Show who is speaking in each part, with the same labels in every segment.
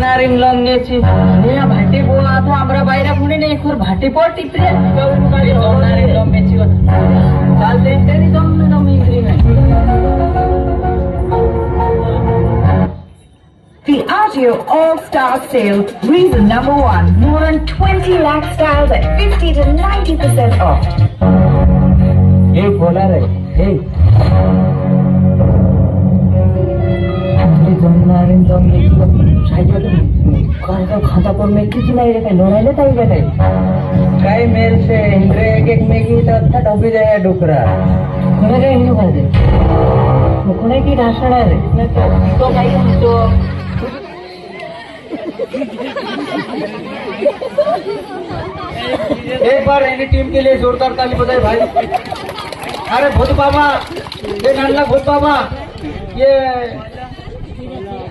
Speaker 1: नारिम लंगेची हे भाटी बोला तो आमरा बायरा पुणे ने एक भाटी पोट टिपरे नारिम लंगेची चालते तेरी जमने न मिंद्री में
Speaker 2: The Agio All-Star Sale, reason number 1, more than 20 lakh styles at 50 to 90% off.
Speaker 1: Hey, बोला रे, hey. नारिम लंगेची साइड में खाता पर में किसी नहीं रे लोराय लेता ही बेटा काय मेल से इंद्रे एक मेगी तो अच्छा टोपी जाए डुकरा कोने का हिंदू कर दे कोने की भाषण है रे तो भाई तो एक बार एनी टीम के लिए जोरदार ताली बजाए भाई। अरे भूत बाबा ये नानला भूत बाबा ये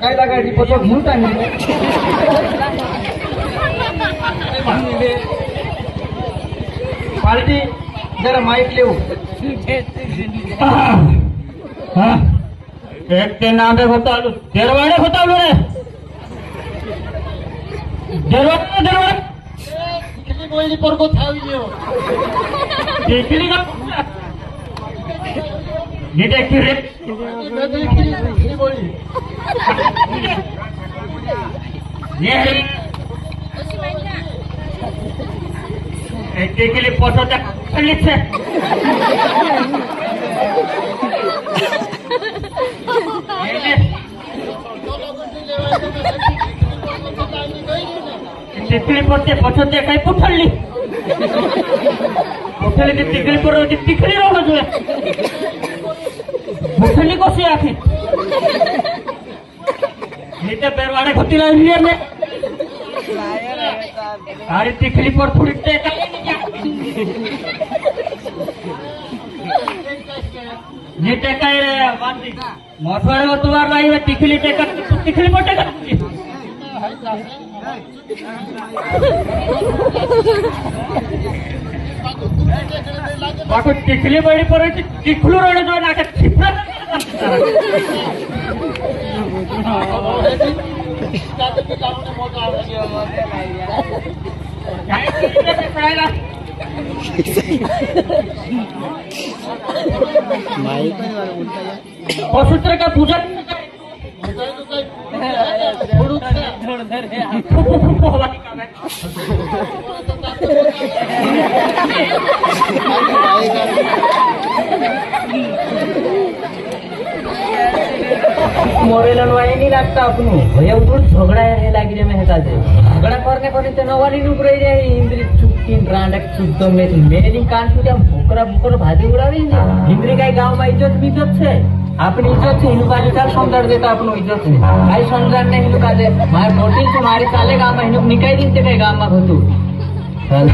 Speaker 1: काय लागायची पचक घेऊन टाकली पार्टी जरा माइक लेऊ एक ते नांदे होता देरवाडे होता रे देरवाडे किती बोलली परगो थावी लियो देखली का ये देखी रे मैं देखी बोली ये के लिए फोटो तक लिखे तिकली पडते पछते काही पुठळली पुठळली ती तिकली पडो ती तिकली राहू तुला पुठळली कशी आखी मी तर बेरवाडे होती लागली आहे अरे तिकली पर थोडी टेका ये टेका रे बांधी मठवाडे वर तुला नाही तिकली टेका तिकली मोठे का बाकी तिकली बडी पर्यंत तिकलू रडे जो नाका छिपरा पवित्र का पूजा मोरेलन वाई नहीं लगता अपनू भैया उधर झगड़ा है लागी रे में हेता दे झगड़ा करने पर ते नवानी नुक रही रे इंद्री चुक्की रांडक शुद्ध में मेरी कान छुटे हम भोकरा भोकर भाजी उड़ावी इंद्री काय गांव में इज्जत इज्जत छे अपनी इज्जत छे हिनु काजे चाल समझाड़ देता अपनो इज्जत छे काय समझाड़ नहीं हिनु काजे मार मोटिल से मारी साले गांव में हिनु निकाई दिन ते काय गांव में होतू चल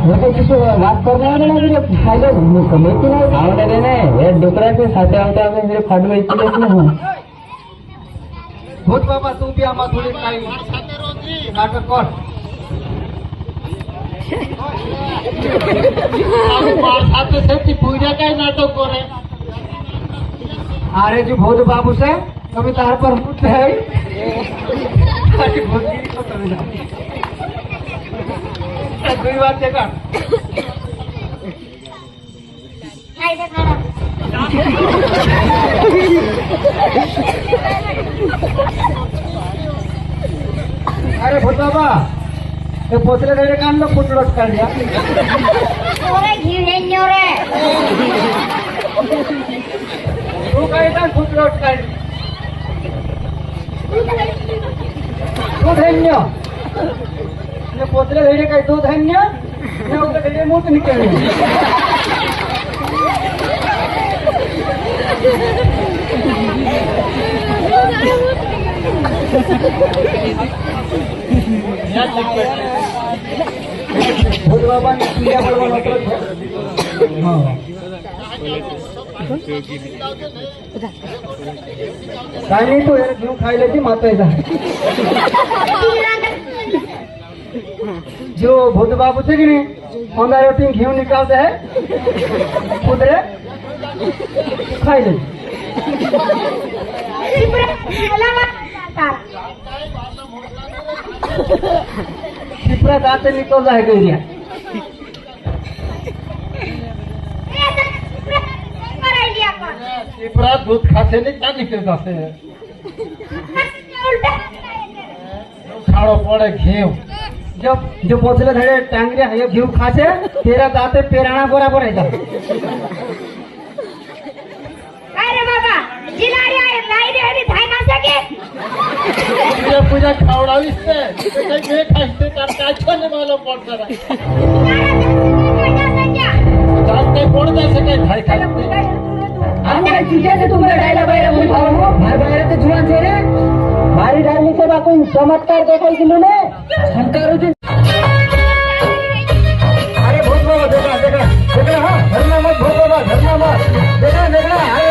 Speaker 1: वो तो किसी बात करने वाले ना मेरे फायदा कमेटी नहीं आवड़े रे ने ये डुकरा के साथे आवता है मेरे फाड़ में इतने नहीं हो भूत बाबा तू भी आमा थोड़ी काई नाटक कर अरे मार साथे से ती पूजा का नाटक करे अरे जो भूत बाबू से कभी तार पर मुठ है अरे भूत की तो कभी ना दुई बार देखा अरे भूत बाबा ये पोतले तेरे कान में फुटलोट कर दिया तू कहीं का फुटलोट कर तू धन्य ये पोतले धैर्य काय तो धन्य ये उनका धैर्य मुंह निकल बाबा ने किया बलवा नौकर हां काय नाही तो यार घेऊन खायला ती मातायचा जो भूत बाबू थे कि नहीं अंदर रोटी घेऊ निकालते है उधरे खाई ले तेरा दाते निकल जाए गैरिया
Speaker 3: टिपरा दूध खाते नहीं क्या निकल जाते हैं खाड़ो पड़े घेव
Speaker 1: जब जो पोचले धड़े टांगरे है घीव खासे तेरा दाते पेराणा बराबर है
Speaker 4: अरे बाबा जिलारी आहे नाही रे हरी धाय कासे के
Speaker 3: ये पूजा खावड़ावी से ये खाते कर काछो ने मालूम पड़ता है जाते पड़ जा सके भाई खाते
Speaker 1: हमारे चीजें से तुम्हारे डायलॉग बाहर मुझे भाव मार बाहर ते जुआन से रे मारी डालने से बाको चमत्कार देखो किलो ने शंकर जी
Speaker 3: अरे भोग बाबा देखा देखा देखा हां धरना मत भोग बाबा धरना मत देखा देखा